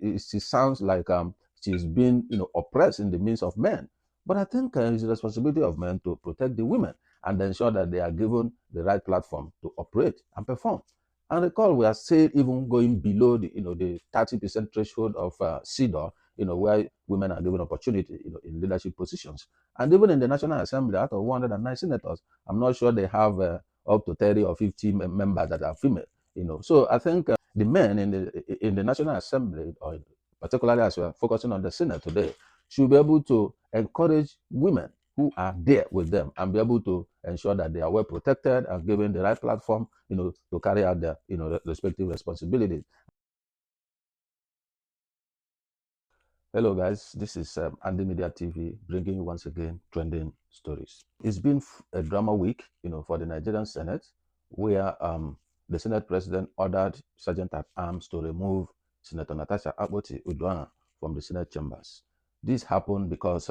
She sounds like she's been, oppressed in the midst of men. But I think it's the responsibility of men to protect the women and ensure that they are given the right platform to operate and perform. And recall, we are still even going below the 30% threshold of CEDAW, where women are given opportunity, in leadership positions. And even in the National Assembly, out of 109 senators, I'm not sure they have up to 30 or 50 members that are female. So I think the men in the National Assembly, or particularly as we are focusing on the Senate today, should be able to encourage women who are there with them and be able to ensure that they are well protected and given the right platform, to carry out their, respective responsibilities. Hello, guys. This is Andy Media TV bringing you once again trending stories. It's been a drama week, for the Nigerian Senate, where the Senate President ordered Sergeant at Arms to remove Senator Natasha Akpoti Uduaghan from the Senate chambers. This happened because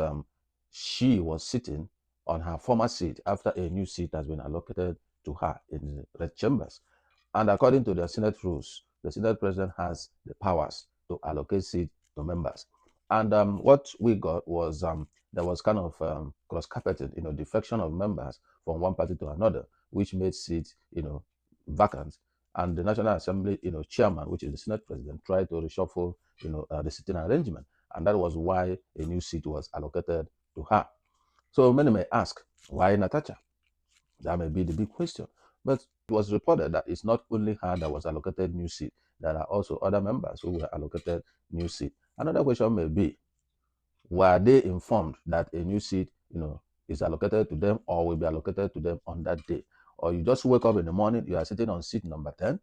she was sitting on her former seat after a new seat has been allocated to her in the red chambers. And according to the Senate rules, the Senate President has the powers to allocate seats to members. And what we got was there was kind of cross-carpeting, defection of members from one party to another, which made seats, vacant. And the National Assembly, chairman, which is the Senate President, tried to reshuffle, the sitting arrangement. And that was why a new seat was allocated to her. So many may ask, why Natasha? That may be the big question. But it was reported that it's not only her that was allocated new seat. There are also other members who were allocated new seat. Another question may be, were they informed that a new seat, is allocated to them or will be allocated to them on that day? Or you just wake up in the morning, you are sitting on seat number 10,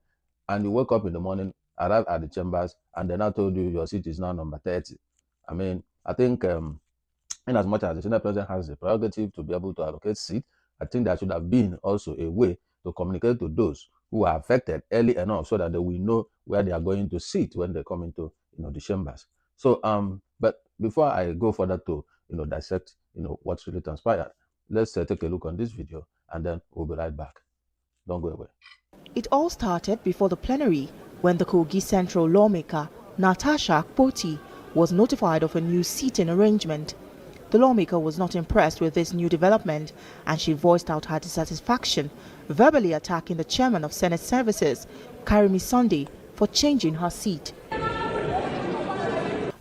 and you wake up in the morning, arrive at the chambers, and they now told you your seat is now number 30. I mean, I think in as much as the Senate President has the prerogative to be able to allocate seats, I think there should have been also a way to communicate to those who are affected early enough so that they will know where they are going to sit when they come into, the chambers. So, but before I go further to, dissect, what's really transpired, let's take a look on this video and then we'll be right back. Don't go away. It all started before the plenary when the Kogi Central lawmaker Natasha Akpoti was notified of a new seating arrangement. The lawmaker was not impressed with this new development and she voiced out her dissatisfaction, verbally attacking the chairman of Senate Services, Karimi Sunday, for changing her seat.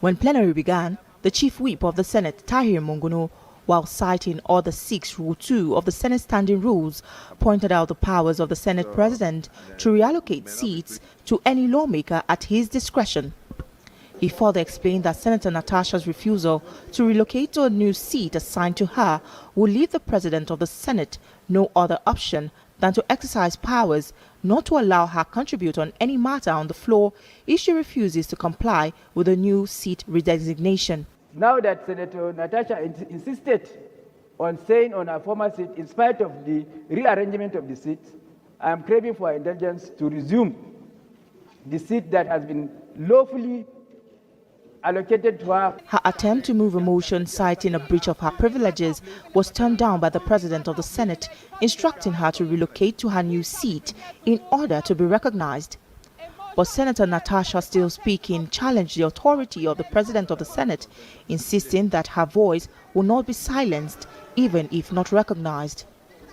When plenary began, the chief whip of the Senate, Tahir Monguno, while citing Order 6, Rule 2 of the Senate Standing Rules, pointed out the powers of the Senate President to reallocate seats to any lawmaker at his discretion. He further explained that Senator Natasha's refusal to relocate to a new seat assigned to her will leave the President of the Senate no other option than to exercise powers not to allow her contribute on any matter on the floor if she refuses to comply with a new seat redesignation. Now that Senator Natasha insisted on staying on her former seat in spite of the rearrangement of the seat, I am craving for her indulgence to resume the seat that has been lawfully allocated to her. Her attempt to move a motion citing a breach of her privileges was turned down by the President of the Senate, instructing her to relocate to her new seat in order to be recognized. But Senator Natasha, still speaking, challenged the authority of the President of the Senate, insisting that her voice will not be silenced, even if not recognized.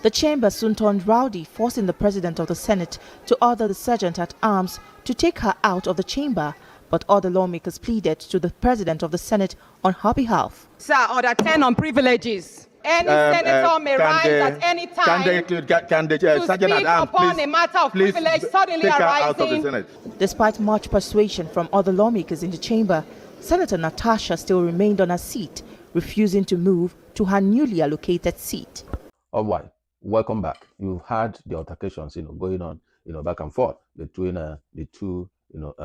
The chamber soon turned rowdy, forcing the President of the Senate to order the Sergeant at Arms to take her out of the chamber, but other lawmakers pleaded to the President of the Senate on her behalf. Sir, Order 10 on privileges. Any senator may rise at any time to speak upon a matter of privilege suddenly arising. Despite much persuasion from other lawmakers in the chamber, Senator Natasha still remained on her seat, refusing to move to her newly allocated seat. All right, welcome back. You've had the altercations, going on, back and forth between the two,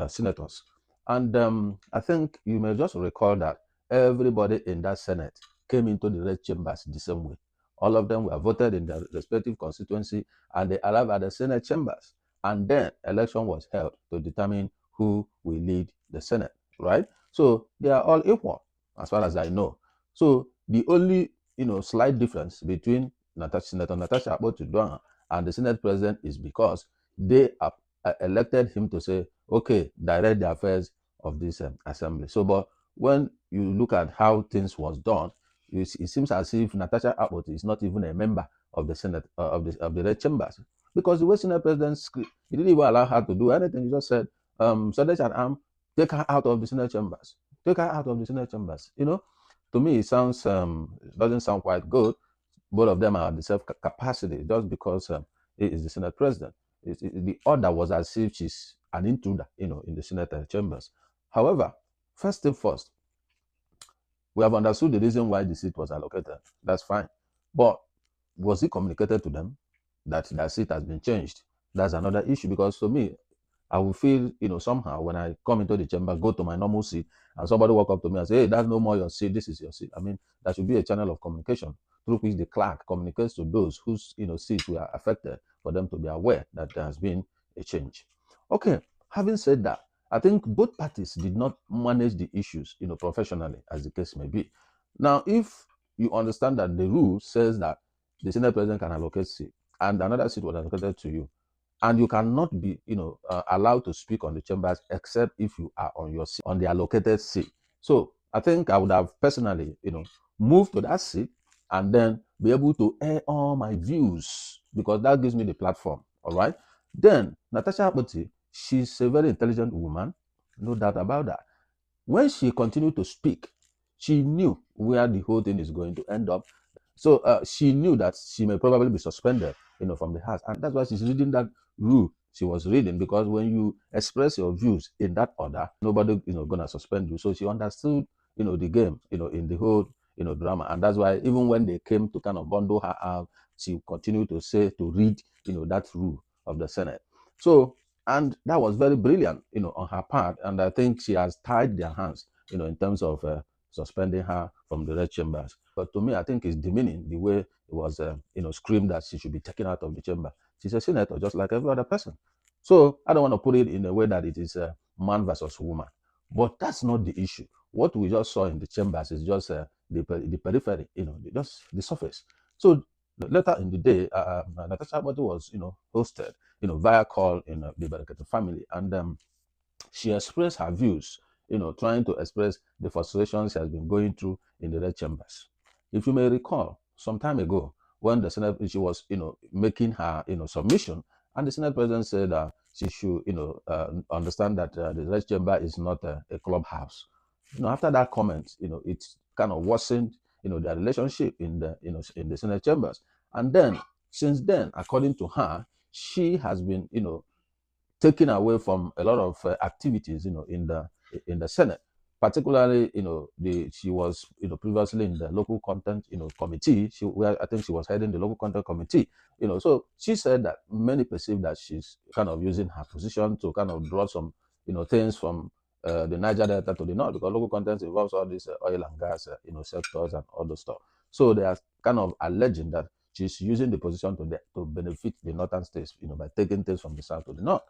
senators. And I think you may just recall that everybody in that Senate came into the red chambers the same way. All of them were voted in their respective constituency and they arrived at the Senate chambers. And then election was held to determine who will lead the Senate, right? So they are all equal, as far as I know. So the only, slight difference between Senator Natasha Akpoti Uduaghan and the Senate President is because they elected him to say, okay, direct the affairs of this assembly. So, but when you look at how things was done, it seems as if Natasha Akpoti is not even a member of the Senate of the Red Chambers, because the way Senate President he didn't even allow her to do anything. He just said, Senator take her out of the Senate Chambers. Take her out of the Senate Chambers. To me, it sounds it doesn't sound quite good. Both of them are the self capacity just because he is the Senate President. The order was as if she's an intruder, in the Senate chambers. However, first thing first, we have understood the reason why the seat was allocated. That's fine. But was it communicated to them that that seat has been changed? That's another issue, because to me, I will feel, somehow when I come into the chamber, go to my normal seat, and somebody walk up to me and say, hey, that's no more your seat, this is your seat. I mean, there should be a channel of communication through which the clerk communicates to those whose, seats were affected, for them to be aware that there has been a change. Okay, having said that, I think both parties did not manage the issues, professionally, as the case may be. Now, if you understand that the rule says that the Senate President can allocate seat, and another seat was allocated to you, and you cannot be allowed to speak on the chambers except if you are on your seat, on the allocated seat. So I think I would have personally moved to that seat and then be able to air all my views, because that gives me the platform. All right. Then Natasha Akpoti, she's a very intelligent woman, no doubt about that. When she continued to speak, she knew where the whole thing is going to end up. So she knew that she may probably be suspended, from the House, and that's why she's reading that rule she was reading. Because when you express your views in that order, nobody, gonna suspend you. So she understood, the game, in the whole, drama, and that's why even when they came to kind of bundle her out, she continued to read, that rule of the Senate. So, and that was very brilliant, on her part, and I think she has tied their hands, in terms of suspending her from the Red Chambers. But to me, I think it's demeaning the way it was, screamed that she should be taken out of the chamber. She's a senator, just like every other person. So I don't want to put it in a way that it is man versus woman. But that's not the issue. What we just saw in the chambers is just the periphery, just the surface. So later in the day, Natasha Akpoti was, hosted, via call in the Berekete family, and she expressed her views, trying to express the frustrations she has been going through in the Red Chambers. If you may recall, some time ago, when the Senate, she was, making her, submission, and the Senate President said she should, understand that the Red Chamber is not a clubhouse. After that comment, it kind of worsened, their relationship in the Senate Chambers. And then, since then, according to her, she has been, taken away from a lot of activities, in the Senate. Particularly, she was, previously in the local content, committee. Where I think she was heading the local content committee. So she said that many perceive that she's kind of using her position to kind of draw some, things from the Niger Delta to the north, because local content involves all these oil and gas, sectors and all those stuff. So they are kind of alleging that she's using the position to benefit the northern states, by taking things from the south to the north.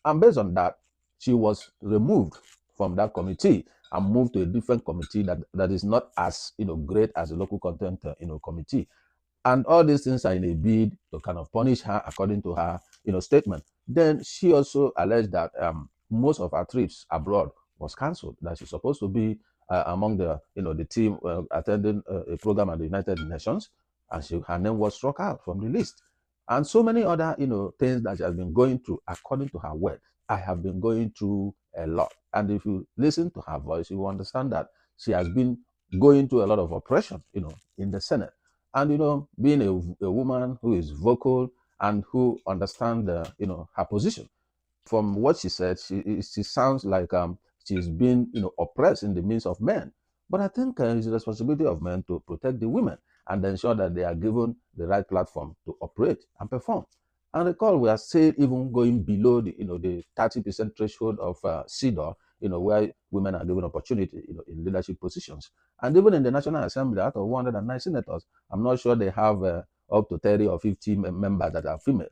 And based on that, she was removed from that committee and moved to a different committee that is not as great as the local content committee. And all these things are in a bid to kind of punish her, according to her statement. Then she also alleged that most of her trips abroad was cancelled, that she's supposed to be among the the team attending a program at the United Nations, and her name was struck out from the list. And so many other things that she has been going through. According to her word, I have been going through a lot. And if you listen to her voice, you will understand that she has been going through a lot of oppression, in the Senate. And being a woman who is vocal and who understands her position. From what she said, she sounds like she's been oppressed in the midst of men. But I think it's the responsibility of men to protect the women and ensure that they are given the right platform to operate and perform. And recall, we are still even going below the 30% threshold of CEDAW, where women are given opportunity, in leadership positions. And even in the National Assembly, out of 109 senators, I'm not sure they have up to 30 or 50 members that are female.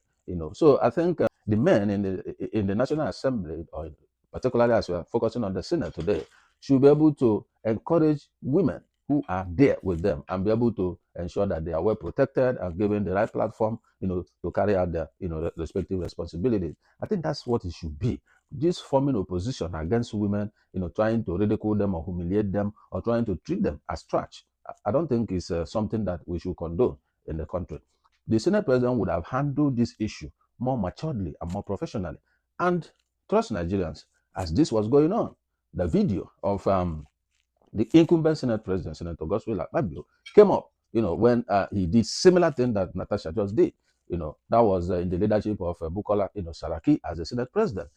So I think the men in the National Assembly, or particularly as we are focusing on the Senate today, should be able to encourage women who are there with them and be able to ensure that they are well protected and given the right platform, to carry out their, respective responsibilities. I think that's what it should be. this forming opposition against women, trying to ridicule them or humiliate them or trying to treat them as trash, I don't think is something that we should condone in the country. The Senate President would have handled this issue more maturely and more professionally. And trust Nigerians, as this was going on, the video of the incumbent Senate President, Senator Godswill Akpabio, came up, when he did similar thing that Natasha just did. That was in the leadership of Bukola, Saraki as the Senate President.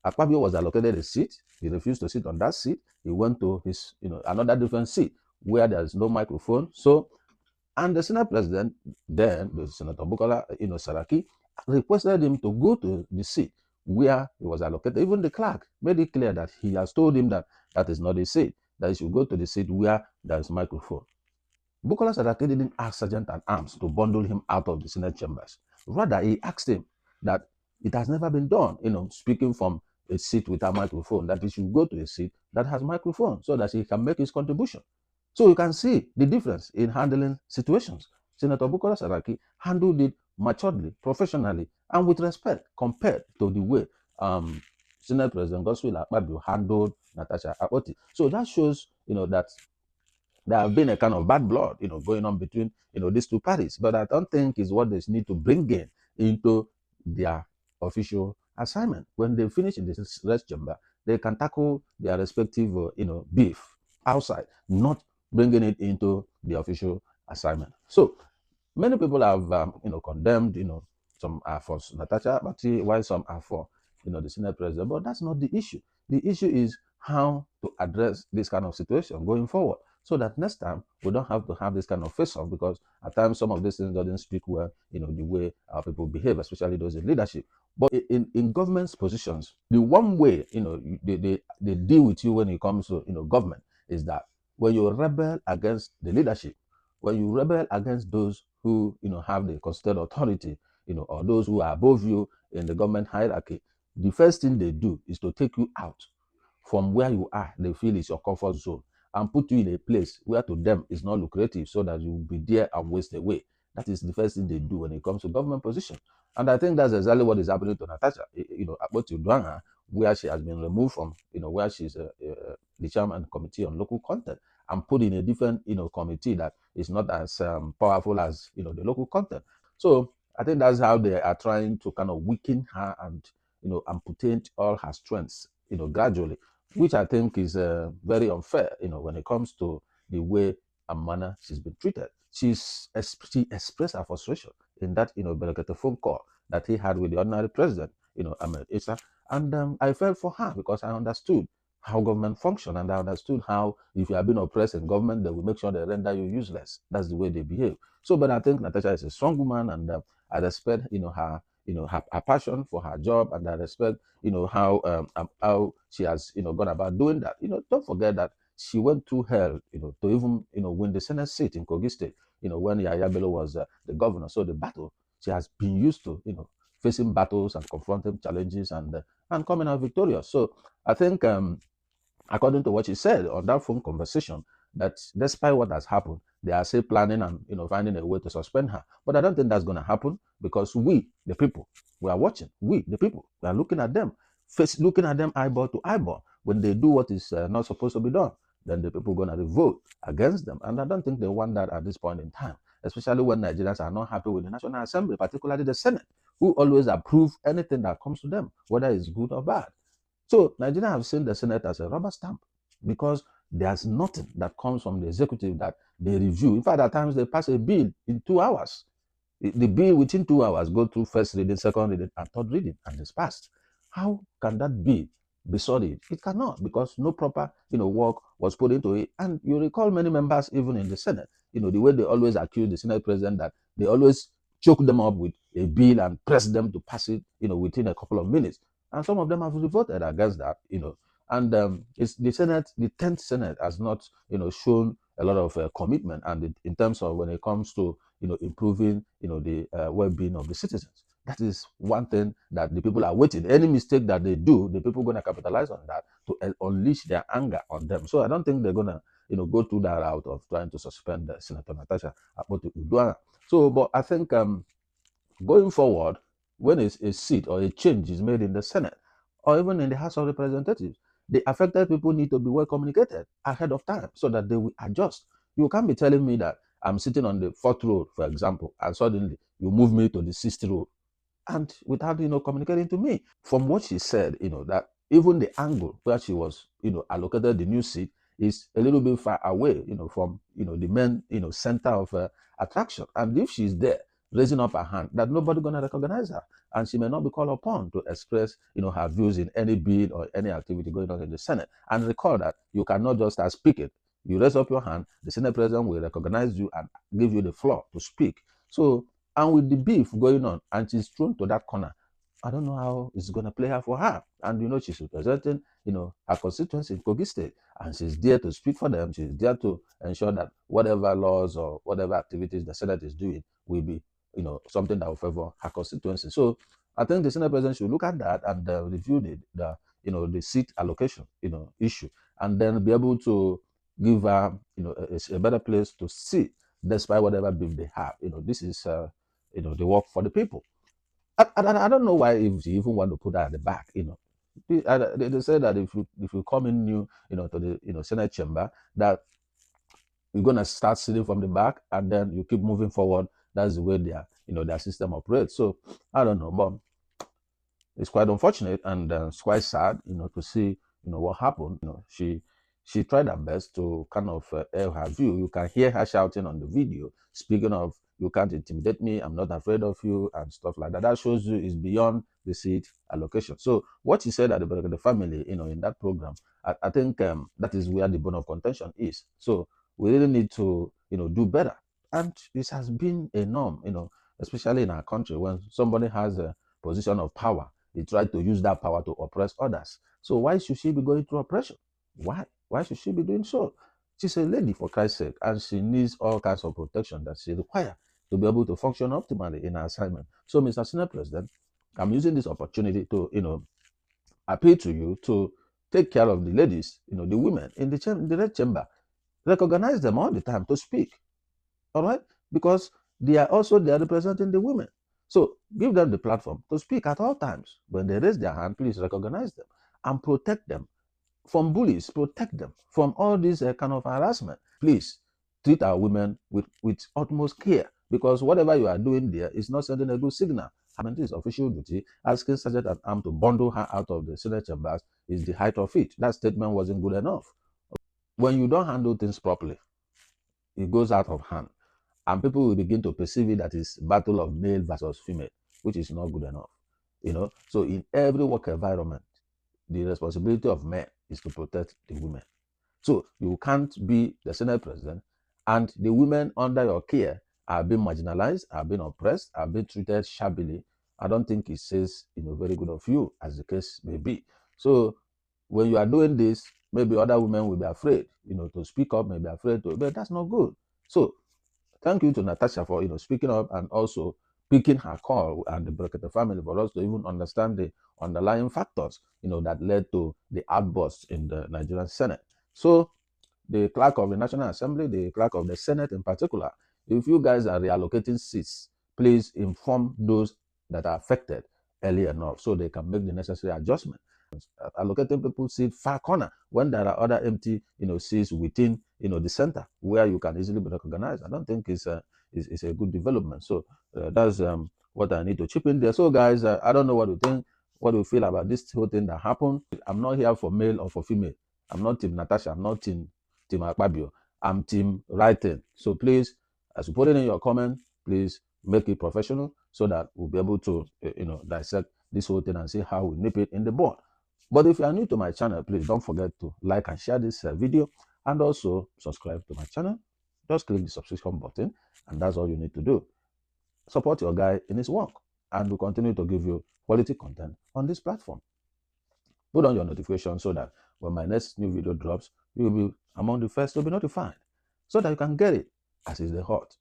Akpabio was allocated a seat. He refused to sit on that seat. He went to his, another different seat where there's no microphone. So, and the Senate President, then, the Senator Bukola, Saraki, requested him to go to the seat where he was allocated. Even the clerk made it clear that he has told him that that is not his seat, that he should go to the seat where there is microphone. Bukola Saraki didn't ask Sergeant at Arms to bundle him out of the Senate chambers. Rather, he asked him that it has never been done, speaking from a seat without microphone, that he should go to a seat that has microphone so that he can make his contribution. So you can see the difference in handling situations. Senator Bukola Saraki handled it maturely, professionally, and with respect compared to the way Senate President Godswill Akpabio handled Natasha Akpoti. So that shows, that there have been a kind of bad blood, going on between, these two parties. But I don't think is what they need to bring into their official assignment. When they finish in the rest chamber, they can tackle their respective, beef outside, not bringing it into the official assignment. So many people have, condemned, some are for Natasha Akpoti, while some are for, the Senate President. But that's not the issue. The issue is how to address this kind of situation going forward, so that next time we don't have to have this kind of face-off, because at times some of these things doesn't speak well, the way our people behave, especially those in leadership. But in government's positions, the one way, they deal with you when it comes to, government is that when you rebel against the leadership, when you rebel against those who, have the constituted authority, or those who are above you in the government hierarchy, the first thing they do is to take you out from where you are, they feel is your comfort zone, and put you in a place where to them is not lucrative, so that you will be there and waste away. That is the first thing they do when it comes to government position. And I think that's exactly what is happening to Natasha, Akpoti Uduaghan, where she has been removed from, where she's the chairman committee on local content, and put in a different, committee that is not as powerful as, the local content. So I think that's how they are trying to kind of weaken her and, amputate all her strengths, gradually, which I think is very unfair, when it comes to the way and manner she's been treated. She expressed her frustration in that, Berekete phone call that he had with the ordinary president, Ahmed Issa. And I felt for her, because I understood how government function, and I understood how, if you have been oppressed in government, they will make sure they render you useless. That's the way they behave. So, but I think Natasha is a strong woman, and I respect, her passion for her job, and I respect, how she has, gone about doing that. Don't forget that she went through hell, to even, win the Senate seat in Kogi State, when Yahya Bello was the governor. So the battle, she has been used to, facing battles and confronting challenges, and coming out victorious. So I think, according to what she said on that phone conversation, that despite what has happened, they are still planning and, finding a way to suspend her. But I don't think that's going to happen, because we, the people, we are watching. We, the people, we are looking at them, looking at them eyeball to eyeball. When they do what is not supposed to be done, then the people are going to revolt against them. And I don't think they want that at this point in time, especially when Nigerians are not happy with the National Assembly, particularly the Senate, who always approve anything that comes to them, whether it's good or bad. So Nigeria have seen the Senate as a rubber stamp, because there's nothing that comes from the executive that they review. In fact, at times they pass a bill in 2 hours. The bill within 2 hours go through first reading, second reading, and third reading, and it's passed. How can that bill be solid? It cannot, because no proper, work was put into it. And you recall many members, even in the Senate, the way they always accuse the Senate President that they always choke them up with a bill and press them to pass it, within a couple of minutes. And some of them have voted against that, and it's the Senate, the 10th Senate has not, shown a lot of commitment, and in terms of when it comes to, improving, the well-being of the citizens. That is one thing that the people are waiting. Any mistake that they do, the people are going to capitalize on that to unleash their anger on them. So I don't think they're going to, go through that route of trying to suspend Senator Natasha Akpoti Uduaghan. So, but I think going forward, when a seat or a change is made in the Senate, or even in the House of Representatives. The affected people need to be well communicated ahead of time so that they will adjust. You can't be telling me that I'm sitting on the 4th row, for example, and suddenly you move me to the 6th row, and without communicating to me. From what she said, that even the angle where she was allocated the new seat is a little bit far away from the main center of attraction. And if she's there raising up her hand, that nobody gonna recognize her, and she may not be called upon to express her views in any bill or any activity going on in the Senate. And recall that you cannot just start speaking. You raise up your hand, the Senate President will recognize you and give you the floor to speak. So, and with the beef going on, and she's thrown to that corner, I don't know how it's going to play out for her. And she's representing her constituency in Kogi State, and she's there to speak for them. She's there to ensure that whatever laws or whatever activities the Senate is doing will be something that will favor her constituency. So I think the Senate President should look at that and review the seat allocation issue, and then be able to give her a better place to sit despite whatever beef they have. This is the work for the people. I don't know why if you even want to put that at the back. They say that if you come in new to the Senate chamber, that you're gonna start sitting from the back and then you keep moving forward. That's the way their system operates. So I don't know, but it's quite unfortunate and it's quite sad to see what happened. She tried her best to kind of air her view. You can hear her shouting on the video, speaking of, you can't intimidate me, I'm not afraid of you, and stuff like that. That shows you is beyond the seat allocation. So what she said at the Berekete family, in that program, I think that is where the bone of contention is. So we really need to do better. And this has been a norm, especially in our country, when somebody has a position of power, they try to use that power to oppress others. So why should she be going through oppression? Why? Why should she be doing so? She's a lady, for Christ's sake, and she needs all kinds of protection that she requires to be able to function optimally in her assignment. So, Mr. Senate President, I'm using this opportunity to, appeal to you to take care of the ladies, the women in the red chamber. Recognize them all the time to speak. All right? Because they are representing the women. So give them the platform to speak at all times. When they raise their hand, please recognize them and protect them from bullies, protect them from all this kind of harassment. Please treat our women with utmost care, because whatever you are doing there is not sending a good signal. I mean, this official duty, asking Sergeant at Arm to bundle her out of the Senate chambers is the height of it. That statement wasn't good enough. When you don't handle things properly, it goes out of hand, and people will begin to perceive it that it's battle of male versus female, which is not good enough. So in every work environment, the responsibility of men is to protect the women. So you can't be the Senate President and the women under your care are being marginalized, are being oppressed, are being treated shabbily. I don't think it says very good of you, as the case may be. So when you are doing this, maybe other women will be afraid to speak up, maybe afraid to, but that's not good. So thank you to Natasha for speaking up and also picking her call and the Berekete family for us to even understand the underlying factors that led to the outburst in the Nigerian Senate. So the clerk of the National Assembly, the clerk of the Senate in particular, if you guys are reallocating seats, please inform those that are affected early enough so they can make the necessary adjustment. Allocating people seat far corner when there are other empty seats within the center where you can easily be recognized. I don't think it's a good development. So that's what I need to chip in there. So guys, I don't know what you think, what you feel about this whole thing that happened. I'm not here for male or for female. I'm not Team Natasha. I'm not Team Akpabio. I'm Team Writing. So please, as you put it in your comment, please make it professional so that we'll be able to dissect this whole thing and see how we nip it in the bud. But if you are new to my channel, please don't forget to like and share this video and also subscribe to my channel. Just click the subscription button and that's all you need to do. Support your guy in his work and we'll continue to give you quality content on this platform. Put on your notification so that when my next new video drops, you will be among the first to be notified so that you can get it as it's the hot.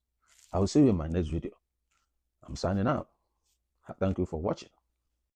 I will see you in my next video. I'm signing out. Thank you for watching.